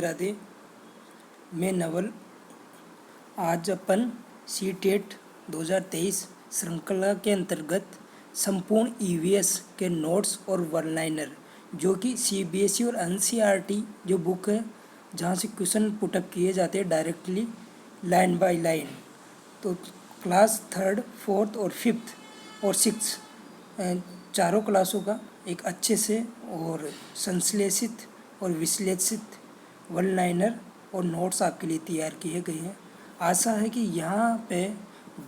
राधे। मैं नवल। आज अपन C TET 2023 श्रृंखला के अंतर्गत संपूर्ण ईवीएस के नोट्स और वन लाइनर जो कि सीबीएसई और एनसीईआरटी जो बुक है जहाँ से क्वेश्चन पुटअप किए जाते हैं डायरेक्टली लाइन बाय लाइन। तो क्लास थर्ड, फोर्थ और फिफ्थ और सिक्स चारों क्लासों का एक अच्छे से और संश्लेषित और विश्लेषित वन लाइनर और नोट्स आपके लिए तैयार किए गए हैं। आशा है कि यहाँ पे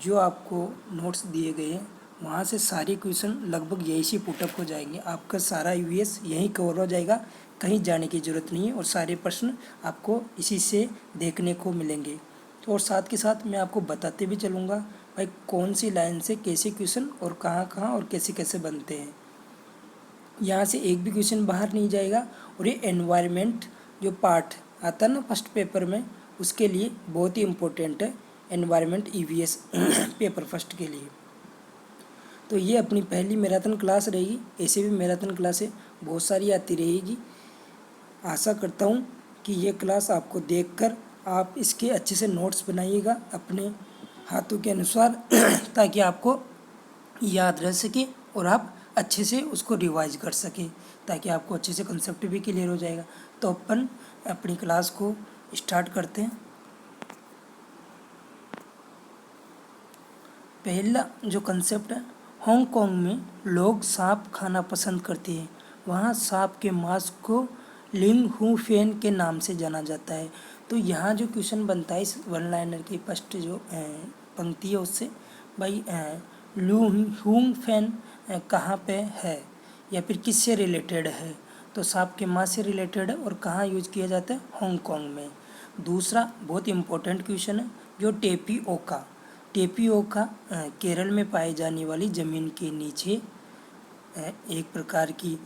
जो आपको नोट्स दिए गए हैं वहाँ से सारे क्वेश्चन लगभग यही से पुटअप हो जाएंगे। आपका सारा यूएस यहीं कवर हो जाएगा, कहीं जाने की ज़रूरत नहीं है और सारे प्रश्न आपको इसी से देखने को मिलेंगे। तो और साथ के साथ मैं आपको बताते भी चलूँगा भाई कौन सी लाइन से कैसे क्वेश्चन और कहाँ और कैसे कैसे बनते हैं। यहाँ से एक भी क्वेश्चन बाहर नहीं जाएगा। और ये एनवायरनमेंट जो पार्ट आता है ना फर्स्ट पेपर में, उसके लिए बहुत ही इम्पोर्टेंट है एनवायरनमेंट ईवीएस पेपर फर्स्ट के लिए। तो ये अपनी पहली मैराथन क्लास रहेगी। ऐसे भी मैराथन क्लासें बहुत सारी आती रहेगी। आशा करता हूँ कि ये क्लास आपको देखकर आप इसके अच्छे से नोट्स बनाइएगा अपने हाथों के अनुसार ताकि आपको याद रह सके और आप अच्छे से उसको रिवाइज कर सकें, ताकि आपको अच्छे से कंसेप्ट भी क्लियर हो जाएगा। तो अपन अपनी क्लास को स्टार्ट करते हैं। पहला जो कंसेप्ट है, हांगकांग में लोग सांप खाना पसंद करते हैं। वहाँ सांप के मांस को लिंग हू फेन के नाम से जाना जाता है। तो यहाँ जो क्वेश्चन बनता है इस वन लाइनर की फर्स्ट जो पंक्ति है उससे, भाई लू हूंग फैन कहाँ पे है या फिर किससे रिलेटेड है। तो सांप के मांस से रिलेटेड है और कहाँ यूज किया जाता है, हांगकांग में। दूसरा बहुत इम्पोर्टेंट क्वेश्चन है जो टेपिओका केरल में पाई जाने वाली ज़मीन के नीचे एक प्रकार की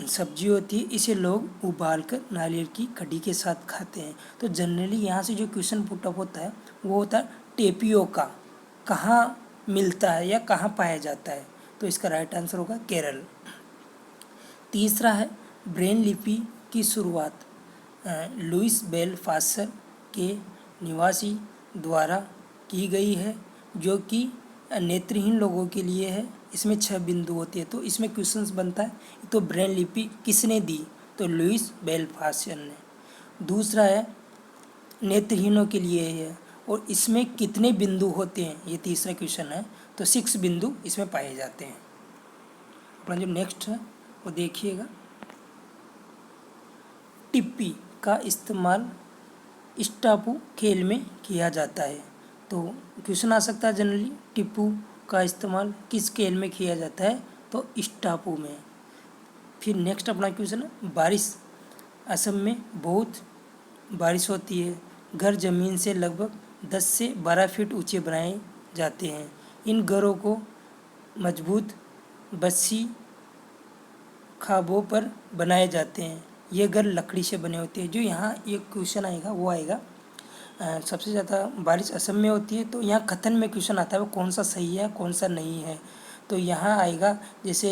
सब्जी होती है। इसे लोग उबालकर नारियल की कड़ी के साथ खाते हैं। तो जनरली यहाँ से जो क्वेश्चन पुटअप होता है वो होता है टेपिओका कहाँ मिलता है या कहाँ पाया जाता है। तो इसका राइट आंसर होगा केरल। तीसरा है ब्रेन लिपि की शुरुआत लुइस बेल फास्टर के निवासी द्वारा की गई है जो कि नेत्रहीन लोगों के लिए है। इसमें 6 बिंदु होती है। तो इसमें क्वेश्चंस बनता है तो ब्रेन लिपि किसने दी, तो लुइस बेल फास्टर ने। दूसरा है नेत्रहीनों के लिए है और इसमें कितने बिंदु होते हैं, ये तीसरा क्वेश्चन है। तो 6 बिंदु इसमें पाए जाते हैं। अपना जो नेक्स्ट है वो देखिएगा, टिप्पी का इस्तेमाल स्टापू खेल में किया जाता है। तो क्वेश्चन आ सकता है जनरली टिप्पू का इस्तेमाल किस खेल में किया जाता है, तो स्टापू में। फिर नेक्स्ट अपना क्वेश्चन है बारिश। असम में बहुत बारिश होती है। घर ज़मीन से लगभग 10 से 12 फीट ऊंचे बनाए जाते हैं। इन घरों को मजबूत बस्सी खाबों पर बनाए जाते हैं। ये घर लकड़ी से बने होते हैं। जो यहाँ एक क्वेश्चन आएगा वो आएगा सबसे ज़्यादा बारिश असम में होती है। तो यहाँ कथन में क्वेश्चन आता है वो कौन सा सही है कौन सा नहीं है। तो यहाँ आएगा जैसे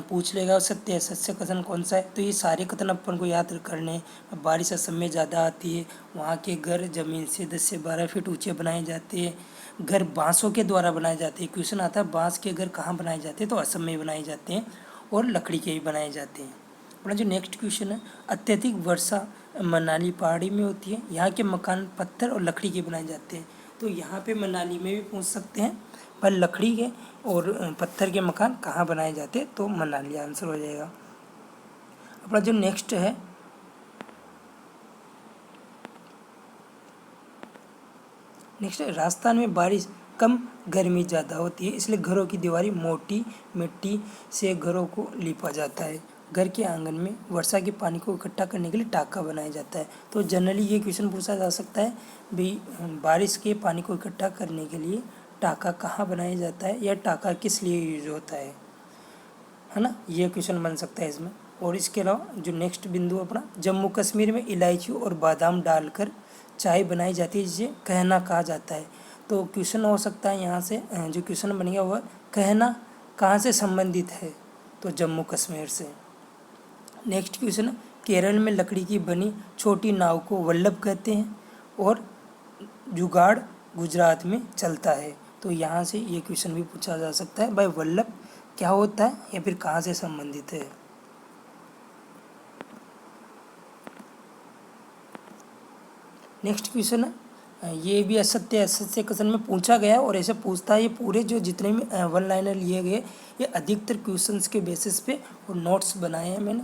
पूछ लेगा सत्य है, सत्य कथन कौन सा है। तो ये सारे कथन अपन को याद करने। बारिश असम में ज़्यादा आती है, वहाँ के घर ज़मीन से 10 से 12 फीट ऊँचे बनाए जाते हैं, घर बाँसों के द्वारा बनाए जाते हैं। क्वेश्चन आता है बाँस के घर कहाँ बनाए जाते हैं, तो असम में बनाए जाते हैं और लकड़ी के भी बनाए जाते हैं। अपना जो नेक्स्ट क्वेश्चन है, अत्यधिक वर्षा मनाली पहाड़ी में होती है। यहाँ के मकान पत्थर और लकड़ी के बनाए जाते हैं। तो यहाँ पे मनाली में भी पूछ सकते हैं पर लकड़ी के और पत्थर के मकान कहाँ बनाए जाते हैं, तो मनाली आंसर हो जाएगा। अपना जो नेक्स्ट है, राजस्थान में बारिश कम गर्मी ज़्यादा होती है, इसलिए घरों की दीवारें मोटी मिट्टी से घरों को लिपा जाता है। घर के आंगन में वर्षा के पानी को इकट्ठा करने के लिए टाका बनाया जाता है। तो जनरली ये क्वेश्चन पूछा जा सकता है भाई बारिश के पानी को इकट्ठा करने के लिए टाका कहाँ बनाया जाता है या टाका किस लिए यूज होता है ना, ये क्वेश्चन बन सकता है इसमें। और इसके अलावा जो नेक्स्ट बिंदु अपना, जम्मू कश्मीर में इलायची और बादाम डालकर चाय बनाई जाती है जिसे कहना कहा जाता है। तो क्वेश्चन हो सकता है यहाँ से जो क्वेश्चन बनेगा वह कहना कहाँ से संबंधित है, तो जम्मू कश्मीर से। नेक्स्ट क्वेश्चन, केरल में लकड़ी की बनी छोटी नाव को वल्लभ कहते हैं और जुगाड़ गुजरात में चलता है। तो यहाँ से ये क्वेश्चन भी पूछा जा सकता है, भाई वल्लभ क्या होता है या फिर कहाँ से संबंधित है। नेक्स्ट क्वेश्चन है, ये भी असत्य असत्य कथन में पूछा गया और ऐसे पूछता है। ये पूरे जो जितने भी वन लाइनर लिए गए ये अधिकतर क्वेश्चंस के बेसिस पे और नोट्स बनाए हैं मैंने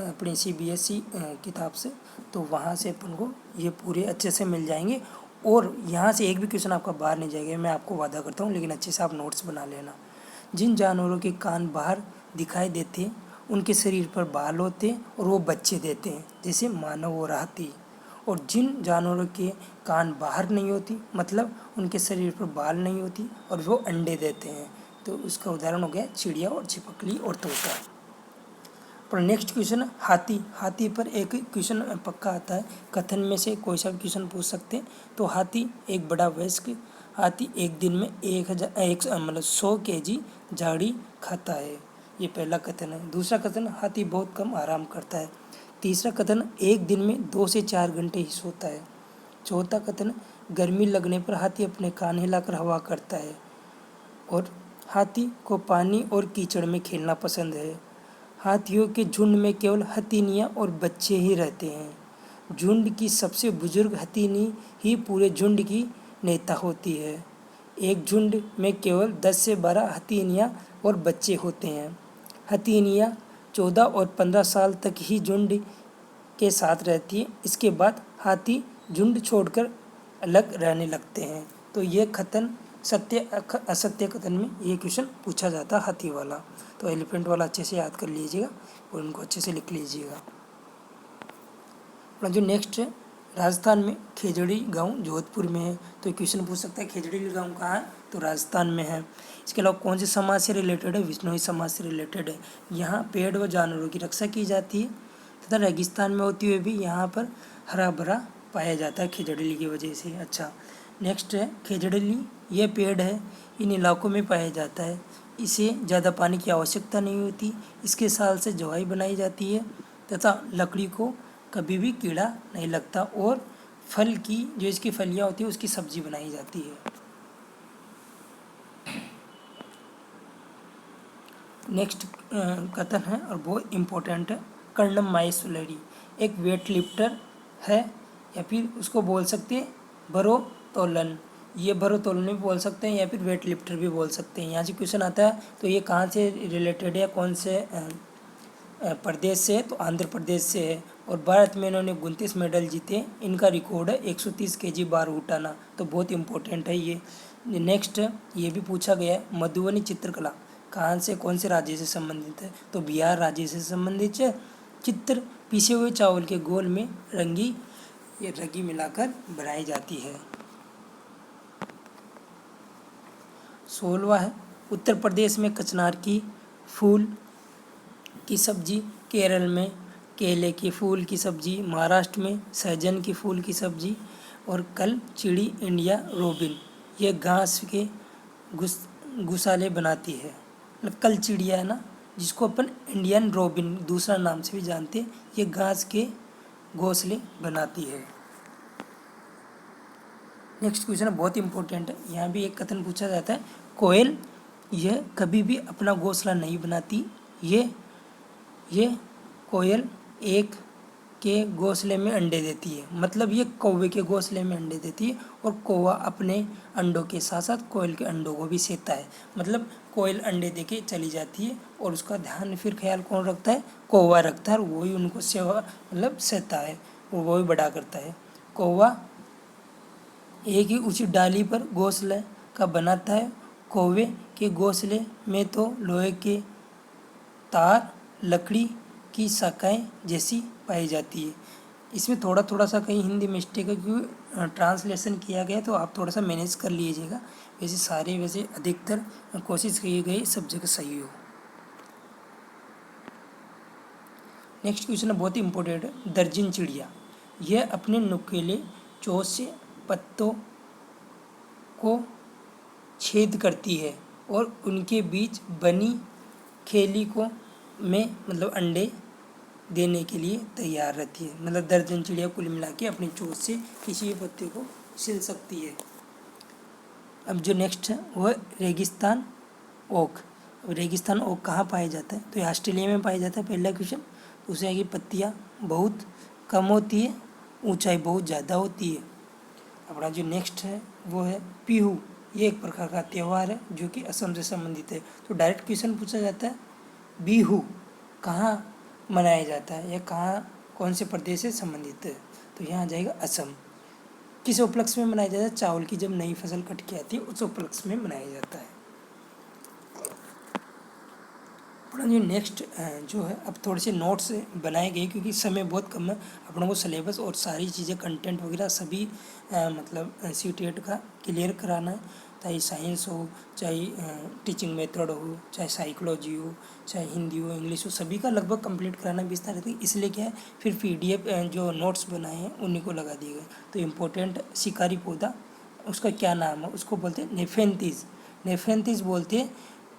अपनी CBSE किताब से, तो वहाँ से अपन को ये पूरे अच्छे से मिल जाएंगे और यहाँ से एक भी क्वेश्चन आपका बाहर नहीं जाएगा, मैं आपको वादा करता हूँ। लेकिन अच्छे से आप नोट्स बना लेना। जिन जानवरों के कान बाहर दिखाई देते हैं उनके शरीर पर बाल होते हैं और वो बच्चे देते हैं, जैसे मानव और हाथी। और जिन जानवरों के कान बाहर नहीं होती मतलब उनके शरीर पर बाल नहीं होती और वो अंडे देते हैं, तो उसका उदाहरण हो गया चिड़िया और छिपकली और तोता। पर नेक्स्ट क्वेश्चन है हाथी। हाथी पर एक क्वेश्चन पक्का आता है, कथन में से कोई सा क्वेश्चन पूछ सकते हैं। तो हाथी एक बड़ा वयस्क हाथी एक दिन में 100 kg झाड़ी खाता है, ये पहला कथन है। दूसरा कथन, हाथी बहुत कम आराम करता है। तीसरा कथन, एक दिन में 2 से 4 घंटे ही सोता है। चौथा कथन, गर्मी लगने पर हाथी अपने कान हिलाकर हवा करता है। और हाथी को पानी और कीचड़ में खेलना पसंद है। हाथियों के झुंड में केवल हथीनियाँ और बच्चे ही रहते हैं। झुंड की सबसे बुजुर्ग हथीनी ही पूरे झुंड की नेता होती है। एक झुंड में केवल 10 से 12 हथीनियाँ और बच्चे होते हैं। हथीनियाँ 14 और 15 साल तक ही झुंड के साथ रहती है, इसके बाद हाथी झुंड छोड़कर अलग रहने लगते हैं। तो ये कथन सत्य असत्य कथन में ये क्वेश्चन पूछा जाता है हाथी वाला। तो एलिफेंट वाला अच्छे से याद कर लीजिएगा और उनको अच्छे से लिख लीजिएगा। और जो नेक्स्ट है, राजस्थान में खेजड़ी गांव जोधपुर में है। तो क्वेश्चन पूछ सकता है खेजड़ी गांव कहाँ है, तो राजस्थान में है। इसके अलावा कौन से समाज से रिलेटेड है, विश्नोई समाज से रिलेटेड है। यहाँ पेड़ व जानवरों की रक्षा की जाती है तथा रेगिस्तान में होते हुए भी यहाँ पर हरा भरा पाया जाता है खेजड़ली की वजह से। अच्छा, नेक्स्ट है खेजड़ली, ये पेड़ है, इन इलाकों में पाया जाता है। इसे ज़्यादा पानी की आवश्यकता नहीं होती। इसके साल से दवाई बनाई जाती है तथा लकड़ी को कभी भी कीड़ा नहीं लगता और फल की जो इसकी फलियाँ होती है उसकी सब्जी बनाई जाती है। नेक्स्ट कथन है और बहुत इम्पोर्टेंट है, कर्णम माहेश्वरी एक वेट लिफ्टर है या फिर उसको बोल सकते हैं भारोत्तोलन। ये भारोत्तोलन भी बोल सकते हैं या फिर वेट लिफ्टर भी बोल सकते हैं। यहाँ से क्वेश्चन आता है तो ये कहाँ से रिलेटेड है, कौन से प्रदेश से है, तो आंध्र प्रदेश से है। और भारत में इन्होंने 29 मेडल जीते। इनका रिकॉर्ड है 130 kg बार उठाना, तो बहुत इंपॉर्टेंट है ये। नेक्स्ट ये भी पूछा गया है, मधुबनी चित्रकला कहाँ से कौन से राज्य से संबंधित है, तो बिहार राज्य से संबंधित है। चित्र पीसे हुए चावल के गोल में रंगी मिलाकर बनाई जाती है। 16वां है, उत्तर प्रदेश में कचनार की फूल की सब्जी, केरल में केले के फूल की सब्जी, महाराष्ट्र में सहजन की फूल की सब्जी और कल चिड़ी इंडिया रोबिन ये घास के घुसाले बनाती है। मतलब कल चिड़िया है ना, जिसको अपन इंडियन रोबिन दूसरा नाम से भी जानते हैं, ये घास के घोंसले बनाती है। नेक्स्ट क्वेश्चन बहुत इंपॉर्टेंट है, यहाँ भी एक कथन पूछा जाता है, कोयल यह कभी भी अपना घोंसला नहीं बनाती। ये कोयल एक के घोंसले में अंडे देती है, मतलब ये कौवे के घोंसले में अंडे देती है और कौवा अपने अंडों के साथ साथ कोयल के अंडों को भी सेता है। मतलब कोयल अंडे दे के चली जाती है और उसका ध्यान फिर ख्याल कौन रखता है, कौवा रखता है और वही उनको सेवा मतलब सेता है, वही बड़ा करता है। कौवा एक ही ऊंची डाली पर घोंसले का बनाता है। कौवे के घोंसले में तो लोहे के तार लकड़ी की शाखाएं जैसी पाई जाती है। इसमें थोड़ा सा कहीं हिंदी मिस्टेक है क्योंकि ट्रांसलेशन किया गया, तो आप थोड़ा सा मैनेज कर लीजिएगा। वैसे अधिकतर कोशिश की गई सब जगह सही हो। नेक्स्ट क्वेश्चन बहुत ही इंपॉर्टेंट है, दर्जन चिड़िया यह अपने नुकीले चोंच से पत्तों को छेद करती है और उनके बीच बनी खेली को में मतलब अंडे देने के लिए तैयार रहती है। मतलब दर्जन चिड़िया कुल मिला के अपनी चोंच से किसी भी पत्ते को छिल सकती है। अब जो नेक्स्ट है वो है रेगिस्तान ओक। अब रेगिस्तान ओक कहाँ पाया जाता है? तो ये ऑस्ट्रेलिया में पाया जाता है, पहला क्वेश्चन। दूसरा है कि पत्तियाँ बहुत कम होती है, ऊंचाई बहुत ज़्यादा होती है। अपना जो नेक्स्ट है वो है पीहू। ये एक प्रकार का त्यौहार है जो कि असम से संबंधित है। तो डायरेक्ट क्वेश्चन पूछा जाता है बिहू कहाँ मनाया जाता है या कहाँ कौन से प्रदेश से संबंधित है? तो यहाँ आ जाएगा असम। किस उपलक्ष्य में मनाया जाता है? चावल की जब नई फसल कट के आती है उस उपलक्ष्य में मनाया जाता है। अपना जो नेक्स्ट जो है, अब थोड़े से नोट्स बनाए गए क्योंकि समय बहुत कम है। अपनों को सिलेबस और सारी चीज़ें कंटेंट वगैरह सभी मतलब सीटेट का क्लियर कराना है, चाहे साइंस हो, चाहे टीचिंग मेथड हो, चाहे साइकोलॉजी हो, चाहे हिंदी हो, इंग्लिश हो, सभी का लगभग कंप्लीट कराना विस्तार रहता है। इसलिए क्या है, फिर PDF जो नोट्स बनाए हैं उन्हीं को लगा दिए गए। तो इम्पोर्टेंट शिकारी पौधा, उसका क्या नाम है? उसको बोलते हैं नेफेंथिस। नेफेंथिस बोलते हैं।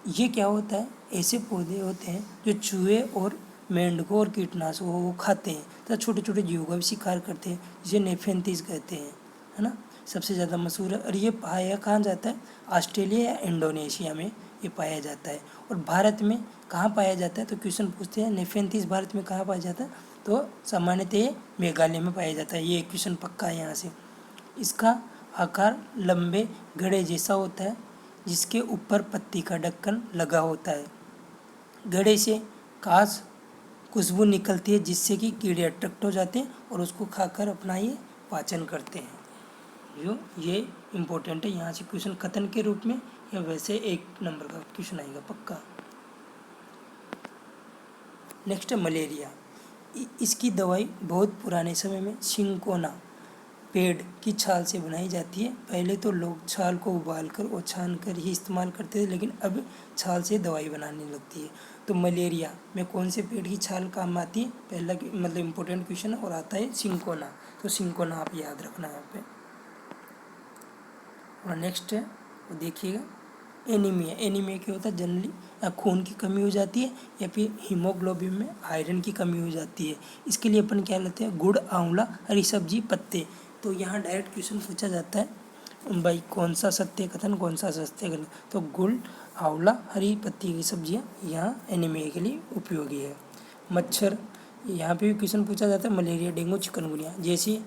ये क्या होता है? ऐसे पौधे होते हैं जो चूहे और मेंढकों और कीटनाशकों को खाते हैं तथा छोटे छोटे जीवों का भी शिकार करते हैं, जिसे नेफेंथिस कहते हैं, है ना। सबसे ज़्यादा मशहूर है और ये पाया कहाँ जाता है? ऑस्ट्रेलिया या इंडोनेशिया में ये पाया जाता है। और भारत में कहाँ पाया जाता है? तो क्वेश्चन पूछते हैं नेफेंथिस भारत में कहाँ पाया जाता है? तो सामान्यतः ये मेघालय में पाया जाता है। ये क्वेश्चन पक्का है यहाँ से। इसका आकार लंबे घड़े जैसा होता है जिसके ऊपर पत्ती का ढक्कन लगा होता है। घड़े से खास खुशबू निकलती है जिससे कि कीड़े अट्रैक्ट हो जाते हैं और उसको खाकर अपना ये पाचन करते हैं। जो ये इम्पोर्टेंट है, यहाँ से क्वेश्चन कथन के रूप में या वैसे 1 नंबर का क्वेश्चन आएगा पक्का। नेक्स्ट है मलेरिया। इसकी दवाई बहुत पुराने समय में सिंकोना पेड़ की छाल से बनाई जाती है। पहले तो लोग छाल को उबालकर और छान कर ही इस्तेमाल करते थे, लेकिन अब छाल से दवाई बनाने लगती है। तो मलेरिया में कौन से पेड़ की छाल काम आती है? पहला मतलब इम्पोर्टेंट क्वेश्चन और आता है सिंकोना। तो सिंकोना आप याद रखना यहाँ पे। और नेक्स्ट है वो देखिएगा एनीमिया। एनीमिया क्या होता है? जनरली खून की कमी हो जाती है या फिर हीमोग्लोबिन में आयरन की कमी हो जाती है। इसके लिए अपन क्या लेते हैं? गुड़, आंवला, हरी सब्जी, पत्ते। तो यहाँ डायरेक्ट क्वेश्चन पूछा जाता है भाई कौन सा सत्य कथन, कौन सा असत्य कथन? तो गुड़, आंवला, हरी पत्ती की सब्जियाँ यहाँ एनीमिया के लिए उपयोगी है। मच्छर, यहाँ पे भी क्वेश्चन पूछा जाता है मलेरिया, डेंगू, चिकनगुनिया जैसी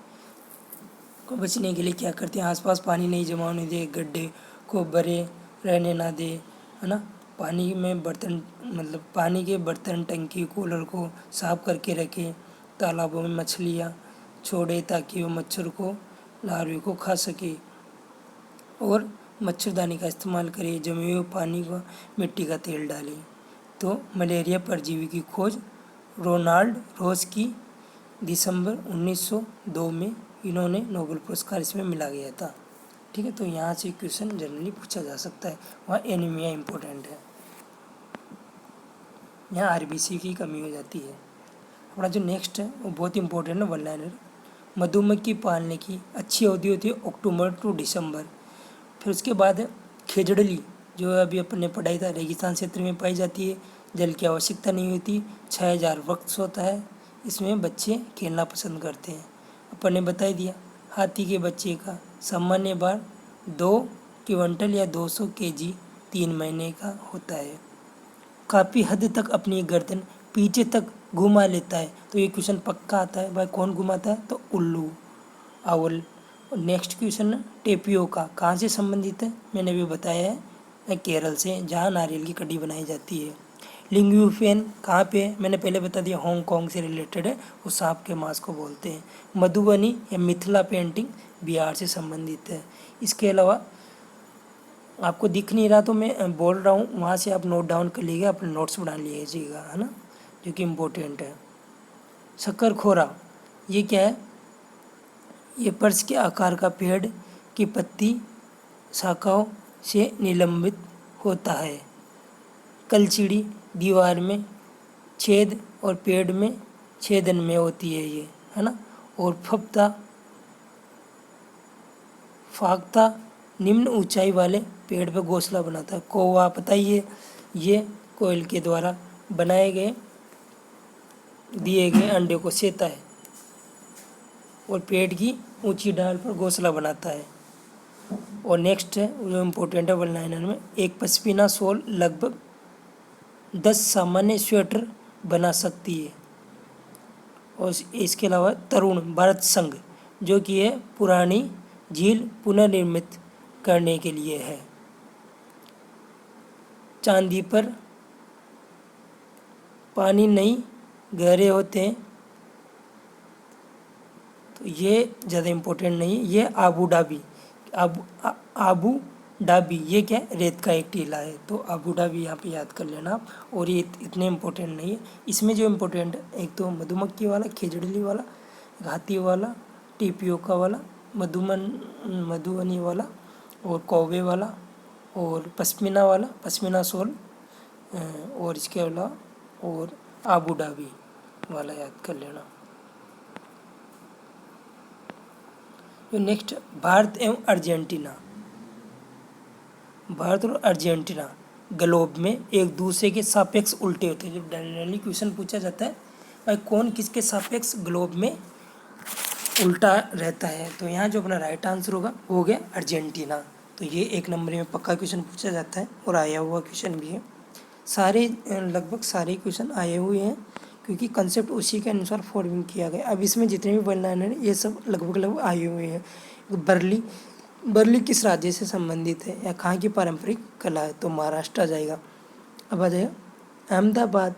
को बचने के लिए क्या करते हैं? आसपास पानी नहीं जमा होने दे, गड्ढे को भरे रहने ना दे, है ना। पानी में बर्तन मतलब पानी के बर्तन, टंकी, कूलर को साफ करके रखें। तालाबों में मछलियाँ छोड़े ताकि वो मच्छर को लार्वे को खा सके। और मच्छरदानी का इस्तेमाल करें। जमे हुए पानी को मिट्टी का तेल डालें। तो मलेरिया परजीवी की खोज रोनाल्ड रोज की दिसंबर 1902 में इन्होंने नोबेल पुरस्कार इसमें मिला गया था। ठीक है, तो यहाँ से क्वेश्चन जनरली पूछा जा सकता है। वहाँ एनीमिया इम्पोर्टेंट है, यहाँ RBC की कमी हो जाती है। अपना जो नेक्स्ट है वो बहुत इंपॉर्टेंट है, वन लाइनर। मधुमक्खी पालने की अच्छी अवधि होती है अक्टूबर टू दिसंबर। फिर उसके बाद खेजड़ली, जो अभी अपने पढ़ाई था, रेगिस्तान क्षेत्र में पाई जाती है। जल की आवश्यकता नहीं होती, 6000 वक्त होता है। इसमें बच्चे खेलना पसंद करते हैं। अपन ने बता ही दिया। हाथी के बच्चे का सामान्य भार 2 क्विंटल या 200 kg 3 महीने का होता है। काफ़ी हद तक अपनी गर्दन पीछे तक घुमा लेता है। तो ये क्वेश्चन पक्का आता है भाई, कौन घुमाता है? तो उल्लू, आउल। नेक्स्ट क्वेश्चन है टेपियोका कहाँ से संबंधित है? मैंने भी बताया है केरल से, जहाँ नारियल की कड़ी बनाई जाती है। लिंग्यूफेन कहाँ पे है? मैंने पहले बता दिया, हांगकांग से रिलेटेड है, वो सांप के मांस को बोलते हैं। मधुबनी या मिथिला पेंटिंग बिहार से संबंधित है। इसके अलावा आपको दिख नहीं रहा तो मैं बोल रहा हूँ, वहाँ से आप नोट डाउन कर लीजिएगा, अपने नोट्स बना लीजिएगा, है ना, जो कि इम्पोर्टेंट है। शक्करखोरा ये क्या है? ये पर्स के आकार का पेड़ की पत्ती शाखाओं से निलंबित होता है। कलचिड़ी दीवार में छेद और पेड़ में छेदन में होती है ये, है ना। और फाख्ता निम्न ऊंचाई वाले पेड़ पर घोंसला बनाता है। कौवा पता ही है, ये कोयल के द्वारा बनाए गए दिए गए अंडे को सेता है और पेड़ की ऊंची डाल पर घोंसला बनाता है। और नेक्स्ट है जो इम्पोर्टेंट है वन लाइनर में, एक पश्मीना शॉल लगभग 10 सामान्य स्वेटर बना सकती है। और इसके अलावा तरुण भारत संघ जो कि है पुरानी झील पुनर्निर्मित करने के लिए है। चांदी पर पानी नहीं गहरे होते हैं, तो ये ज़्यादा इम्पोर्टेंट नहीं है। ये आबू डाबी ये क्या है, रेत का एक टीला है, तो आबू डाबी यहाँ पे याद कर लेना आप। और ये इतने इम्पोर्टेंट नहीं है। इसमें जो इम्पोर्टेंट है एक तो मधुमक्खी वाला, खिजड़ली वाला, हाथी वाला, टिपियोका वाला, मधुबनी वाला और कौवे वाला और पश्मीना वाला, पश्मीना शॉल, और इसके अलावा और आबू डाबी वाला याद कर लेना। तो नेक्स्ट भारत एवं अर्जेंटीना। भारत और अर्जेंटीना ग्लोब में एक दूसरे के सापेक्ष उल्टे होते हैं। जब जनरली क्वेश्चन पूछा जाता है भाई कौन किसके सापेक्ष ग्लोब में उल्टा रहता है, तो यहाँ जो अपना राइट आंसर होगा वो हो गया अर्जेंटीना। तो ये 1 नंबर में पक्का क्वेश्चन पूछा जाता है और आया हुआ क्वेश्चन भी है। लगभग सारे क्वेश्चन आए हुए हैं क्योंकि कंसेप्ट उसी के अनुसार फॉर्मिंग किया गया। अब इसमें जितने भी वन लाइनर ये सब लगभग आए हुए हैं। बर्ली किस राज्य से संबंधित है या कहाँ की पारंपरिक कला है, तो महाराष्ट्र आ जाएगा। अब आ जाएगा अहमदाबाद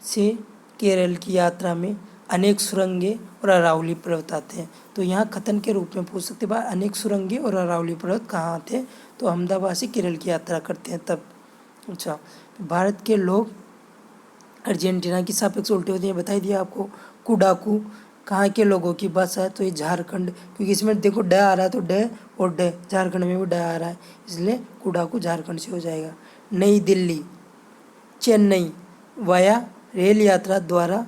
से केरल की यात्रा में अनेक सुरंगें और अरावली पर्वत आते हैं, तो यहाँ कथन के रूप में पूछ सकते हैं अनेक सुरंगें और अरावली पर्वत कहाँ आते हैं, तो अहमदाबाद से केरल की यात्रा करते हैं तब। अच्छा, भारत के लोग अर्जेंटीना की सापेक्ष उल्टे होते हैं, बताई दिया आपको। कुडाकू कहाँ के लोगों की भाषा है, तो ये झारखंड, क्योंकि इसमें देखो ड आ रहा है तो ड और ड, झारखंड में भी ड आ रहा है, इसलिए कुडाकू झारखंड से हो जाएगा। नई दिल्ली चेन्नई वाया रेल यात्रा द्वारा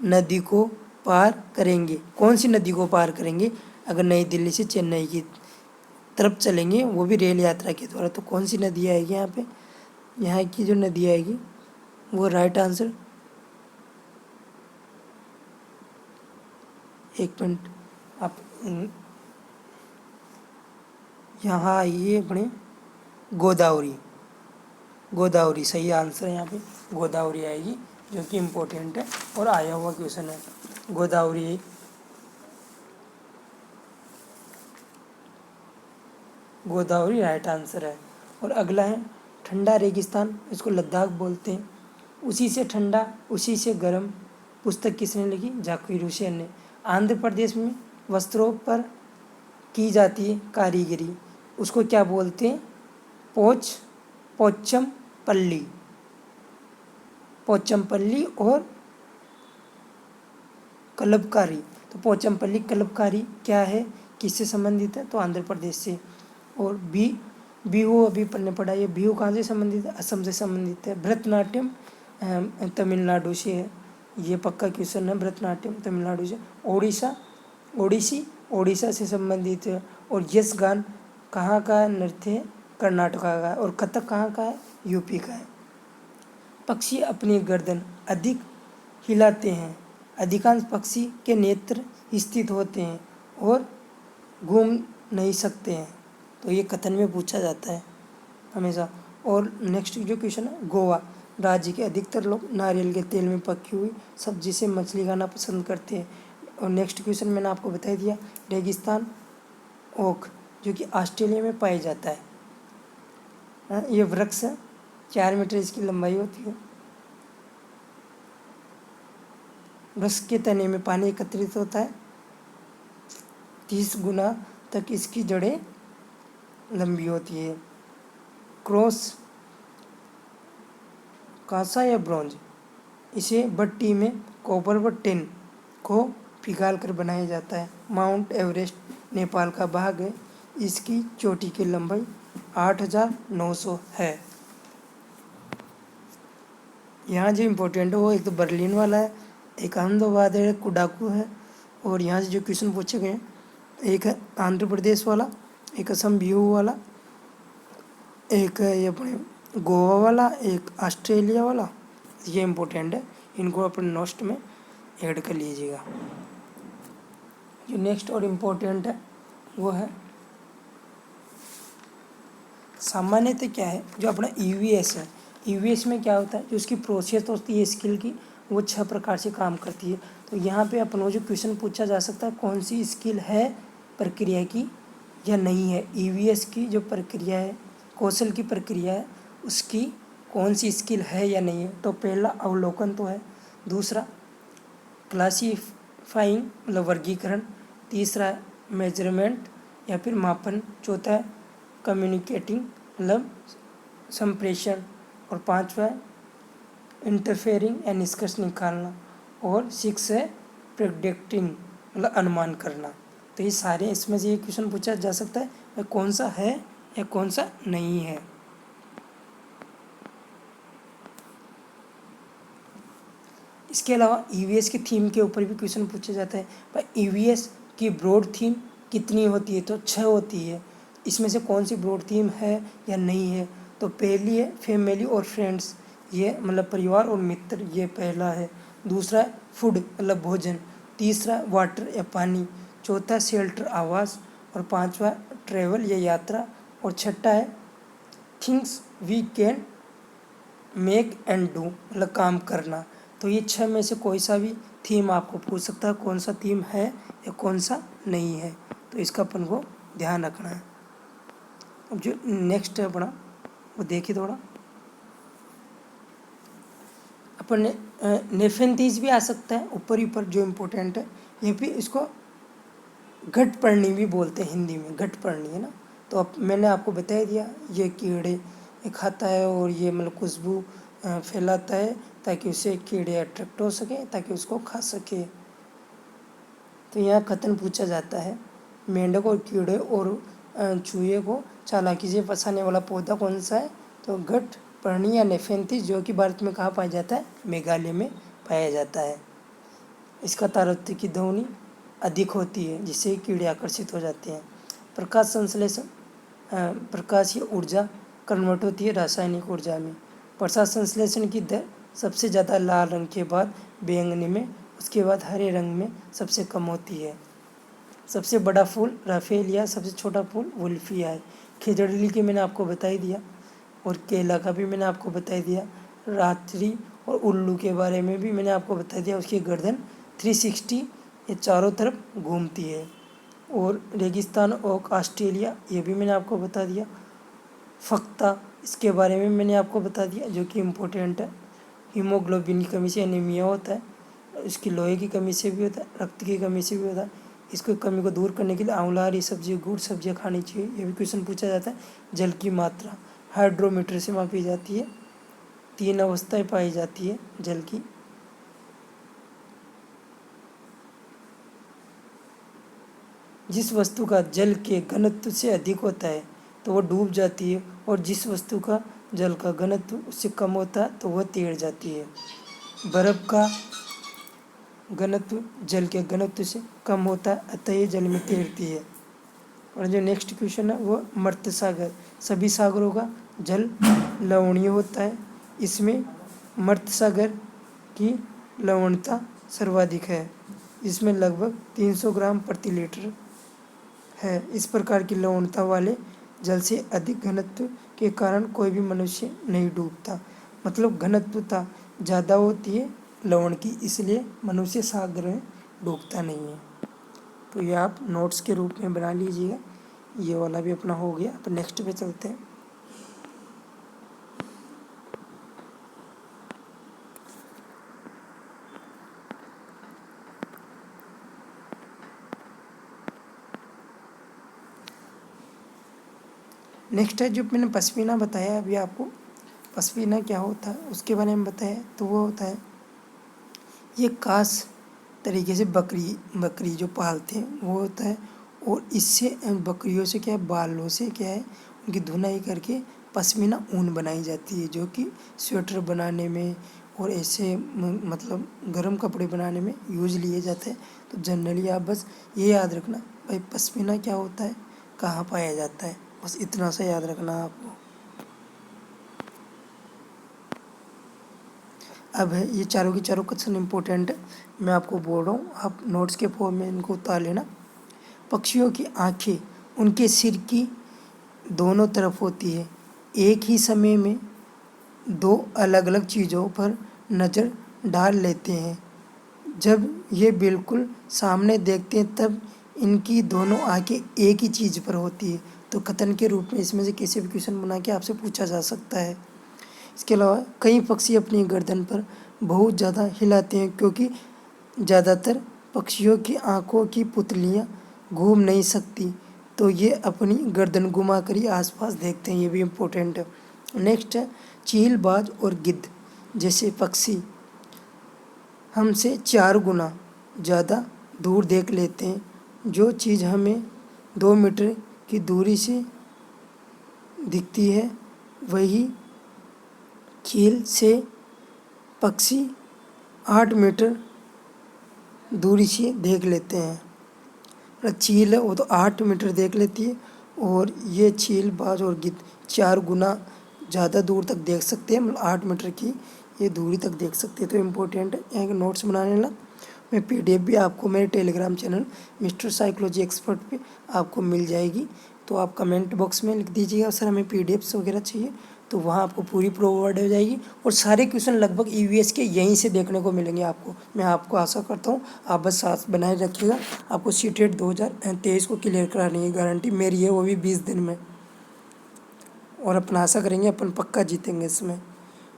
नदी को पार करेंगे। कौन सी नदी को पार करेंगे, अगर नई दिल्ली से चेन्नई की तरफ चलेंगे वो भी रेल यात्रा के द्वारा, तो कौन सी नदी आएगी यहाँ पे, यहाँ की जो नदी आएगी वो राइट आंसर, एक मिनट आप यहाँ आइए अपने, गोदावरी सही आंसर है यहाँ पे, गोदावरी आएगी जो कि इम्पोर्टेंट है और आया हुआ क्वेश्चन है। गोदावरी राइट आंसर है। और अगला है ठंडा रेगिस्तान, इसको लद्दाख बोलते हैं। उसी से ठंडा उसी से गर्म पुस्तक किसने लिखी, जाकिर हुसैन ने। आंध्र प्रदेश में वस्त्रों पर की जाती है कारीगरी, उसको क्या बोलते हैं, पोचमपल्ली और कलबकारी। तो पोचमपल्ली कलबकारी क्या है, किससे संबंधित है, तो आंध्र प्रदेश से। और बिहू अभी पढ़ने पड़ा, ये बिहू कहाँ से संबंधित है, असम से संबंधित है। भरतनाट्यम तमिलनाडु से है, ये पक्का क्वेश्चन है, भरतनाट्यम तमिलनाडु से। ओडिशा से संबंधित है। और यक्षगान कहाँ का नृत्य है, कर्नाटका का है। और कथक कहाँ का है, यूपी का है। पक्षी अपनी गर्दन अधिक हिलाते हैं, अधिकांश पक्षी के नेत्र स्थित होते हैं और घूम नहीं सकते हैं, तो ये कथन में पूछा जाता है हमेशा। और नेक्स्ट जो क्वेश्चन है, गोवा राज्य के अधिकतर लोग नारियल के तेल में पकी हुई सब्जी से मछली खाना पसंद करते हैं। और नेक्स्ट क्वेश्चन मैंने आपको बता दिया, रेगिस्तान ओक जो कि ऑस्ट्रेलिया में पाया जाता है। ये वृक्ष 4 मीटर इसकी लंबाई होती है। वृक्ष के तने में पानी एकत्रित होता है, 30 गुना तक इसकी जड़ें लंबी होती है। क्रॉस कांसा या ब्रॉन्ज, इसे भट्टी में कॉपर व टिन को पिघाल कर बनाया जाता है। माउंट एवरेस्ट नेपाल का भाग है, इसकी चोटी की लंबाई 8,900 है। यहाँ जो इम्पोर्टेंट है वो एक तो बर्लिन वाला है, एक अहमदाबाद है, कुडाकू है। और यहाँ से जो क्वेश्चन पूछे गए हैं, एक है आंध्र प्रदेश वाला, एक असम बिहू वाला, एक है ये अपने गोवा वाला, एक ऑस्ट्रेलिया वाला, ये इम्पोर्टेंट है, इनको अपने नोट्स में ऐड कर लीजिएगा। जो नेक्स्ट और इम्पोर्टेंट है वो है सामान्यतः क्या है, जो अपना ईवीएस है, ईवीएस में क्या होता है, जो उसकी प्रोसेस होती है स्किल की, वो 6 प्रकार से काम करती है। तो यहाँ पे अपन को जो क्वेश्चन पूछा जा सकता है, कौन सी स्किल है प्रक्रिया की या नहीं है, ईवीएस की जो प्रक्रिया है, कौशल की प्रक्रिया है, उसकी कौन सी स्किल है या नहीं है। तो पहला अवलोकन तो है, दूसरा क्लासीफाइंग मतलब वर्गीकरण, तीसरा है मेजरमेंट या फिर मापन, चौथा है कम्युनिकेटिंग मतलब संप्रेषण, और पांचवा है इंटरफेयरिंग या निष्कर्ष निकालना, और 6 है प्रेडिक्टिंग मतलब अनुमान करना। तो ये सारे इसमें से ये क्वेश्चन पूछा जा सकता है कौन सा है या कौन सा नहीं है। इसके अलावा ईवीएस की थीम के ऊपर भी क्वेश्चन पूछा जाता है, पर ईवीएस की ब्रॉड थीम कितनी होती है, तो 6 होती है। इसमें से कौन सी ब्रॉड थीम है या नहीं है, तो पहली है फैमिली और फ्रेंड्स, ये मतलब परिवार और मित्र, ये पहला है। दूसरा है फूड मतलब भोजन, तीसरा वाटर या पानी, चौथा शेल्टर आवास, और पांचवा ट्रैवल या यात्रा, और छठा है things we can make and do मतलब काम करना। तो ये 6 में से कोई सा भी थीम आपको पूछ सकता है कौन सा थीम है या कौन सा नहीं है, तो इसका अपन को ध्यान रखना है। अब जो नेक्स्ट है अपना वो देखिए थोड़ा, अपन ने नेफेंतीज भी आ सकता है ऊपर ही ऊपर, जो इम्पोर्टेंट है ये भी, इसको घटपर्णी भी बोलते हैं हिंदी में, घटपर्णी है ना। तो अब मैंने आपको बता दिया ये कीड़े खाता है और ये मतलब खुशबू फैलाता है ताकि उसे कीड़े अट्रैक्ट हो सके ताकि उसको खा सके। तो यहाँ कथन पूछा जाता है मेंढक और कीड़े और चूहे को चालाकी से फंसाने वाला पौधा कौन सा है, तो घटपर्णी या नेफेंथिस, जो कि भारत में कहाँ पाया जाता है, मेघालय में पाया जाता है। इसका तारत्य की ध्वनि अधिक होती है जिससे कीड़े आकर्षित हो जाते हैं। प्रकाश संश्लेषण प्रकाशीय ऊर्जा कन्वर्ट होती है रासायनिक ऊर्जा में। प्रकाश संश्लेषण की दर सबसे ज़्यादा लाल रंग के बाद बैंगनी में, उसके बाद हरे रंग में सबसे कम होती है। सबसे बड़ा फूल राफेलिया, सबसे छोटा फूल वुल्फिया है। खिजड़िली के मैंने आपको बता ही दिया, और केला का भी मैंने आपको बता दिया। रात्रि और उल्लू के बारे में भी मैंने आपको बता दिया, उसकी गर्दन 360 ये चारों तरफ घूमती है। और रेगिस्तान ओक ऑस्ट्रेलिया, ये भी मैंने आपको बता दिया। फख्ता, इसके बारे में मैंने आपको बता दिया जो कि इम्पोर्टेंट है। हीमोग्लोबिन की कमी से एनीमिया होता है, इसकी लोहे की कमी से भी होता है, रक्त की कमी से भी होता है। इसको कमी को दूर करने के लिए आंवला, हरी सब्जी, गुड़ सब्जियाँ खानी चाहिए, ये भी क्वेश्चन पूछा जाता है। जल की मात्रा हाइड्रोमीटर से मापी जाती है। 3 अवस्थाएं पाई जाती है जल की। जिस वस्तु का जल के घनत्व से अधिक होता है तो वह डूब जाती है, और जिस वस्तु का जल का घनत्व उससे कम होता है तो वह तैर जाती है। बर्फ का घनत्व जल के घनत्व से कम होता है, अतः ये जल में तैरती है। और जो नेक्स्ट क्वेश्चन है वो मर्त्य सागर, सभी सागरों का जल लवणीय होता है, इसमें मर्त्य सागर की लवणता सर्वाधिक है, इसमें लगभग 300 ग्राम प्रति लीटर है। इस प्रकार की लवणता वाले जल से अधिक घनत्व के कारण कोई भी मनुष्य नहीं डूबता, मतलब घनत्वता ज़्यादा होती है लवण की, इसलिए मनुष्य सागर में डूबता नहीं है। तो ये आप नोट्स के रूप में बना लीजिएगा। ये वाला भी अपना हो गया। अब नेक्स्ट पे चलते हैं। नेक्स्ट है जो मैंने पश्मीना बताया अभी आपको, पश्मीना क्या होता है उसके बारे में बताया। तो वो होता है ये खास तरीके से बकरी जो पालते हैं वो होता है, और इससे बकरियों से क्या है, बालों से क्या है, उनकी धुनाई करके पश्मीना ऊन बनाई जाती है, जो कि स्वेटर बनाने में और ऐसे मतलब गर्म कपड़े बनाने में यूज लिए जाते हैं। तो जनरली आप बस ये याद रखना भाई पश्मीना क्या होता है, कहाँ पाया जाता है, बस इतना सा याद रखना आपको। अब है ये चारों की चारों क्वेश्चन इम्पोर्टेंट है, मैं आपको बोल रहा हूँ, आप नोट्स के फॉर्म में इनको उतार लेना। पक्षियों की आँखें उनके सिर की दोनों तरफ होती है, एक ही समय में दो अलग अलग चीज़ों पर नज़र डाल लेते हैं। जब ये बिल्कुल सामने देखते हैं तब इनकी दोनों आंखें एक ही चीज़ पर होती है। तो कथन के रूप में इसमें से किसी भी क्वेश्चन बना के आपसे पूछा जा सकता है। इसके अलावा कई पक्षी अपनी गर्दन पर बहुत ज़्यादा हिलाते हैं क्योंकि ज़्यादातर पक्षियों की आंखों की पुतलियाँ घूम नहीं सकती, तो ये अपनी गर्दन घुमा कर ही आसपास देखते हैं, ये भी इम्पोर्टेंट है। नेक्स्ट है चील, बाज और गिद्ध जैसे पक्षी हमसे 4 गुना ज़्यादा दूर देख लेते हैं। जो चीज़ हमें 2 मीटर की दूरी से दिखती है वही चील से पक्षी 8 मीटर दूरी से देख लेते हैं। चील है वो तो 8 मीटर देख लेती है, और ये चील, बाज और गिद्ध 4 गुना ज़्यादा दूर तक देख सकते हैं, मतलब 8 मीटर की ये दूरी तक देख सकते हैं। तो इम्पोर्टेंट है, यहाँ के नोट्स बनाने ला। मैं PDF भी आपको मेरे Telegram channel mister psychology expert पे आपको मिल जाएगी, तो आप कमेंट बॉक्स में लिख दीजिएगा सर हमें PDFs वगैरह चाहिए, तो वहाँ आपको पूरी प्रोवाइड हो जाएगी। और सारे क्वेश्चन लगभग EVS के यहीं से देखने को मिलेंगे आपको। मैं आपको आशा करता हूँ आप बस साथ बनाए रखिएगा। आपको CTET 2023 को क्लियर कराने की गारंटी मेरी है, वो भी 20 दिन में। और अपन आशा करेंगे अपन पक्का जीतेंगे इसमें।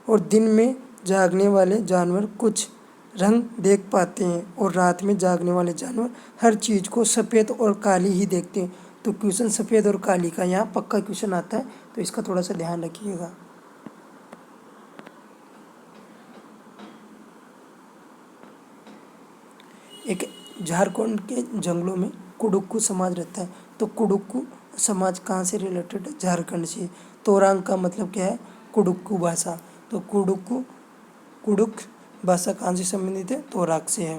और दिन में जागने वाले जानवर कुछ रंग देख पाते हैं और रात में जागने वाले जानवर हर चीज़ को सफ़ेद और काली ही देखते हैं। तो क्वेश्चन सफ़ेद और काली का यहाँ पक्का क्वेश्चन आता है, तो इसका थोड़ा सा ध्यान रखिएगा। एक झारखंड के जंगलों में कुडुक्कू समाज रहता है। तो कुडुक्कू समाज कहाँ से रिलेटेड है? झारखंड से। तोरांग का मतलब क्या है? कुडुक्कू भाषा। तो कुडुक भाषा कहाँ से संबंधित है? तोराक से है।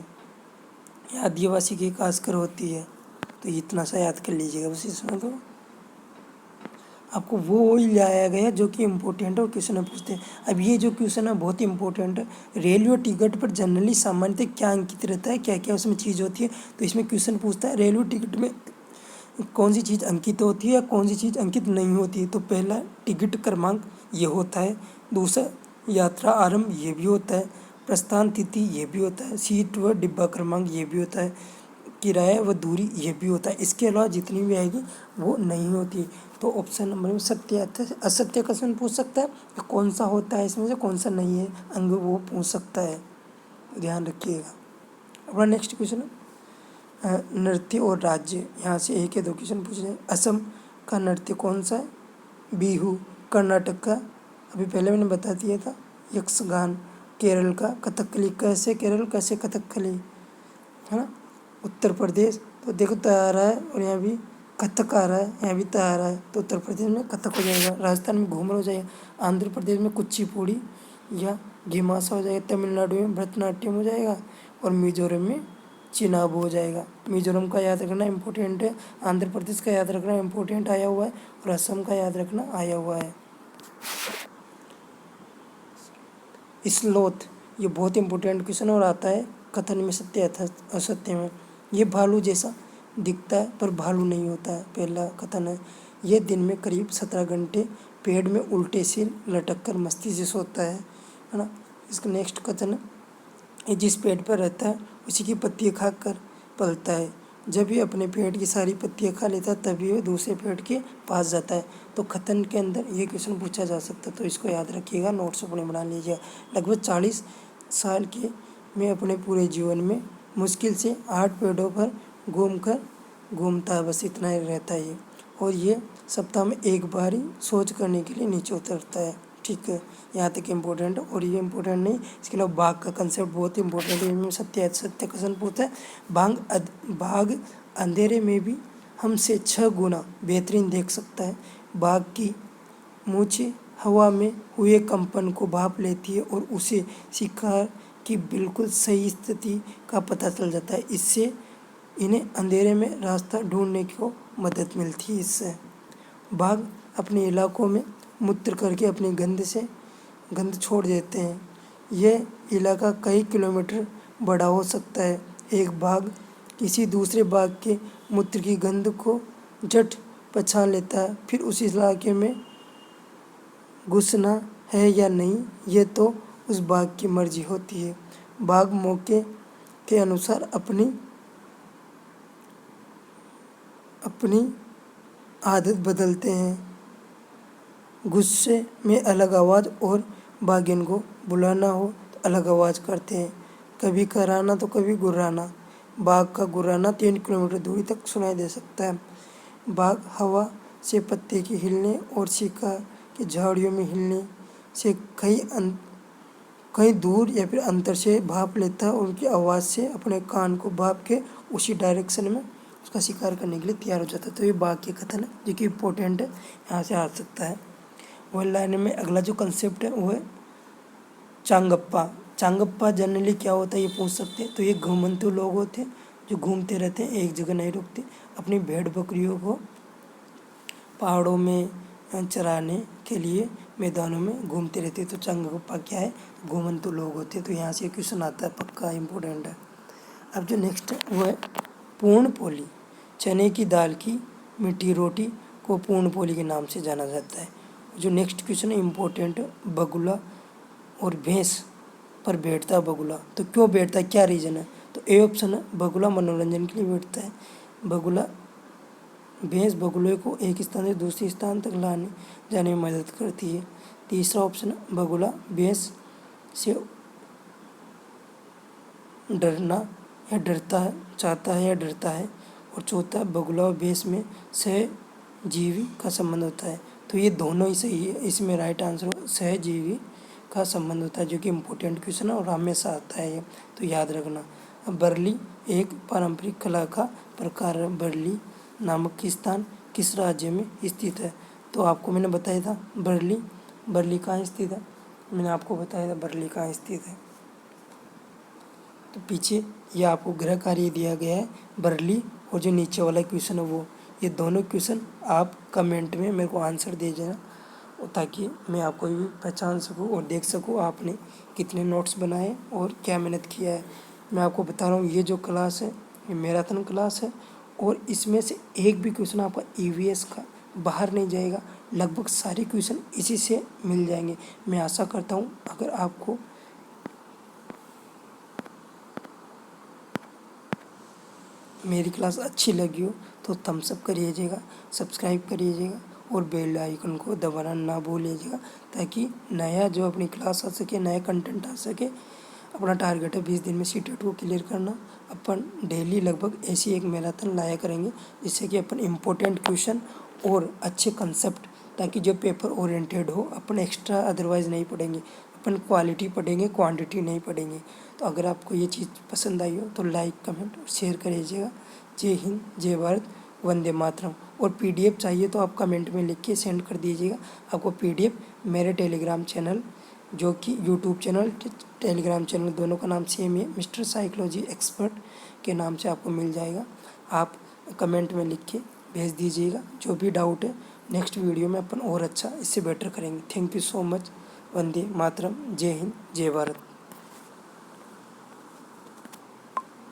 ये आदिवासी की खासकर होती है, तो इतना सा याद कर लीजिएगा बस इसमें। तो आपको वो ही लाया गया जो कि इम्पोर्टेंट है और क्वेश्चन पूछते हैं। अब ये जो क्वेश्चन है बहुत इंपॉर्टेंट है। रेलवे टिकट पर जनरली सामान्यतः क्या अंकित रहता है, क्या क्या उसमें चीज़ होती है? तो इसमें क्वेश्चन पूछता है रेलवे टिकट में कौन सी चीज़ अंकित होती है या कौन सी चीज़ अंकित नहीं होती है। तो पहला टिकट क्रमांक ये होता है, दूसरा यात्रा आरंभ ये भी होता है, प्रस्थान तिथि ये भी होता है, सीट व डिब्बा क्रमांक ये भी होता है, किराया व दूरी ये भी होता है। इसके अलावा जितनी भी आएगी वो नहीं होती। तो ऑप्शन नंबर में सत्य असत्य क्वेश्चन पूछ सकता है, कौन सा होता है इसमें से कौन सा नहीं है अंग, वो पूछ सकता है, ध्यान रखिएगा। अपना नेक्स्ट क्वेश्चन है नृत्य और राज्य। यहाँ से एक या दो क्वेश्चन पूछ रहे हैं। असम का नृत्य कौन सा है? बिहू। कर्नाटक का अभी पहले मैंने बता दिया था यक्षगान। केरल का कथकली। कैसे केरल, कैसे कथकली, है ना। उत्तर प्रदेश तो देखो त आ रहा है, और यहाँ भी कथक आ रहा है, यहाँ भी त आ रहा है, तो उत्तर प्रदेश में कथक हो जाएगा। राजस्थान में घूमर हो जाएगा। आंध्र प्रदेश में कुचिपुड़ी या घिमासा हो जाएगा। तमिलनाडु में भरतनाट्यम हो जाएगा, और मिजोरम में चिनाब हो जाएगा। मिजोरम का याद रखना इम्पोर्टेंट है, आंध्र प्रदेश का याद रखना इम्पोर्टेंट आया हुआ है, और असम का याद रखना आया हुआ है। स्लोथ ये बहुत इंपॉर्टेंट क्वेश्चन और आता है कथन में सत्य असत्य में। ये भालू जैसा दिखता है पर भालू नहीं होता है, पहला कथन है। ये दिन में करीब 17 घंटे पेड़ में उल्टे से लटक कर मस्ती से सोता है ना। इसका नेक्स्ट कथन है ये जिस पेड़ पर रहता है उसी की पत्तियाँ खाकर पलता है। जब ये अपने पेड़ की सारी पत्तियाँ खा लेता है तभी वो दूसरे पेड़ के पास जाता है। तो कथन के अंदर ये क्वेश्चन पूछा जा सकता है, तो इसको याद रखिएगा, नोट्स अपने बना लीजिएगा। लगभग 40 साल के में अपने पूरे जीवन में मुश्किल से 8 पेड़ों पर घूमता है, बस इतना ही रहता है ये। और ये सप्ताह में एक बार ही शौच करने के लिए नीचे उतरता है। ठीक है, यहाँ तक इम्पोर्टेंट है। और ये इम्पोर्टेंट नहीं, इसके अलावा बाघ का कंसेप्ट बहुत इंपॉर्टेंट है। इनमें सत्य क्वेश्चन पूछता है बाघ अंधेरे में भी हमसे 6 गुना बेहतरीन देख सकता है। बाघ की मूंछें हवा में हुए कंपन को भाप लेती है और उसे शिकार की बिल्कुल सही स्थिति का पता चल जाता है। इससे इन्हें अंधेरे में रास्ता ढूंढने को मदद मिलती है। इससे बाघ अपने इलाकों में मूत्र करके अपनी गंध छोड़ देते हैं। यह इलाका कई किलोमीटर बड़ा हो सकता है। एक बाघ किसी दूसरे बाघ के मूत्र की गंध को झट पहचान लेता है, फिर उस इलाके में घुसना है या नहीं, ये तो उस बाघ की मर्जी होती है। बाघ मौके के अनुसार अपनी आदत बदलते हैं। गुस्से में अलग आवाज़ और बाघिन को बुलाना हो तो अलग आवाज़ करते हैं। कभी कराना तो कभी गुर्राना। बाघ का गुर्राना 3 किलोमीटर दूरी तक सुनाई दे सकता है। बाघ हवा से पत्ते के हिलने और शिकार के झाड़ियों में हिलने से कहीं दूर या फिर अंतर से भाप लेता है और उनकी आवाज़ से अपने कान को भाप के उसी डायरेक्शन में उसका शिकार करने के लिए तैयार हो जाता है। तो ये बाघ के कथन है जो कि इम्पोर्टेंट है, यहाँ से आ सकता है। वन लाइन में अगला जो कंसेप्ट है वो है चांगप्पा। चांगप्पा जनरली क्या होता है ये पूछ सकते हैं। तो ये घुमंतु लोग होते हैं जो घूमते रहते हैं, एक जगह नहीं रुकते। अपनी भेड़ बकरियों को पहाड़ों में चराने के लिए मैदानों में घूमते रहते हैं। तो चांगप्पा क्या है? घुमंतु लोग होते हैं। तो यहाँ से क्वेश्चन आता है, पक्का इम्पोर्टेंट है। अब जो नेक्स्ट है वो है पूर्णपोली। चने की दाल की मीठी रोटी को पूर्णपोली के नाम से जाना जाता है। जो नेक्स्ट क्वेश्चन है इम्पोर्टेंट है, बगुला और भैंस पर बैठता है बगुला, तो क्यों बैठता है, क्या रीज़न है? तो ए ऑप्शन है, बगुला मनोरंजन के लिए बैठता है। भैंस बगुले को एक स्थान से दूसरे स्थान तक लाने जाने में मदद करती है। तीसरा ऑप्शन है, बगुला भैंस से डरना या डरता है, चाहता है या डरता है। और चौथा, बगुला और भैंस में सहजीवी का संबंध होता है। तो ये दोनों ही सही है। इसमें राइट आंसर हो सहजीवी का संबंध होता है, जो कि इम्पोर्टेंट क्वेश्चन है और हमेशा आता है ये, तो याद रखना। अब बरली एक पारंपरिक कला का प्रकार है। बरली नामक स्थान किस राज्य में स्थित है? तो आपको मैंने बताया था बरली कहाँ स्थित है, मैंने आपको बताया था बरली कहाँ स्थित है। तो पीछे ये आपको गृह कार्य दिया गया है, बरली और जो नीचे वाला क्वेश्चन है वो। ये दोनों क्वेश्चन आप कमेंट में मेरे को आंसर दे देना, ताकि मैं आपको भी पहचान सकूं और देख सकूं आपने कितने नोट्स बनाए और क्या मेहनत किया है। मैं आपको बता रहा हूँ, ये जो क्लास है ये मैराथन क्लास है और इसमें से एक भी क्वेश्चन आपका ईवीएस का बाहर नहीं जाएगा। लगभग सारे क्वेश्चन इसी से मिल जाएंगे। मैं आशा करता हूँ अगर आपको मेरी क्लास अच्छी लगी हो तो थम्स अप करिएगा, सब्सक्राइब करिएगा और बेल आइकन को दबाना ना भूलिएगा, ताकि नया जो अपनी क्लास आ सके, नया कंटेंट आ सके। अपना टारगेट है 20 दिन में सीटेट को क्लियर करना। अपन डेली लगभग ऐसी एक मैराथन लाया करेंगे, जिससे कि अपन इम्पोर्टेंट क्वेश्चन और अच्छे कंसेप्ट, ताकि जो पेपर ओरिएंटेड हो, अपन एक्स्ट्रा अदरवाइज नहीं पढ़ेंगे, अपन क्वालिटी पढ़ेंगे, क्वांटिटी नहीं पढ़ेंगे। तो अगर आपको ये चीज़ पसंद आई हो तो लाइक, कमेंट और शेयर करिएगा। जय हिंद, जय भारत, वंदे मातरम। और पीडीएफ चाहिए तो आप कमेंट में लिख के सेंड कर दीजिएगा। आपको पीडीएफ मेरे टेलीग्राम चैनल, जो कि यूट्यूब चैनल, टेलीग्राम चैनल दोनों का नाम सेम है, मिस्टर साइकोलॉजी एक्सपर्ट के नाम से आपको मिल जाएगा। आप कमेंट में लिख के भेज दीजिएगा जो भी डाउट है। नेक्स्ट वीडियो में अपन और अच्छा इससे बेटर करेंगे। Thank you so much. वंदे मातरम, जय हिंद, जय भारत।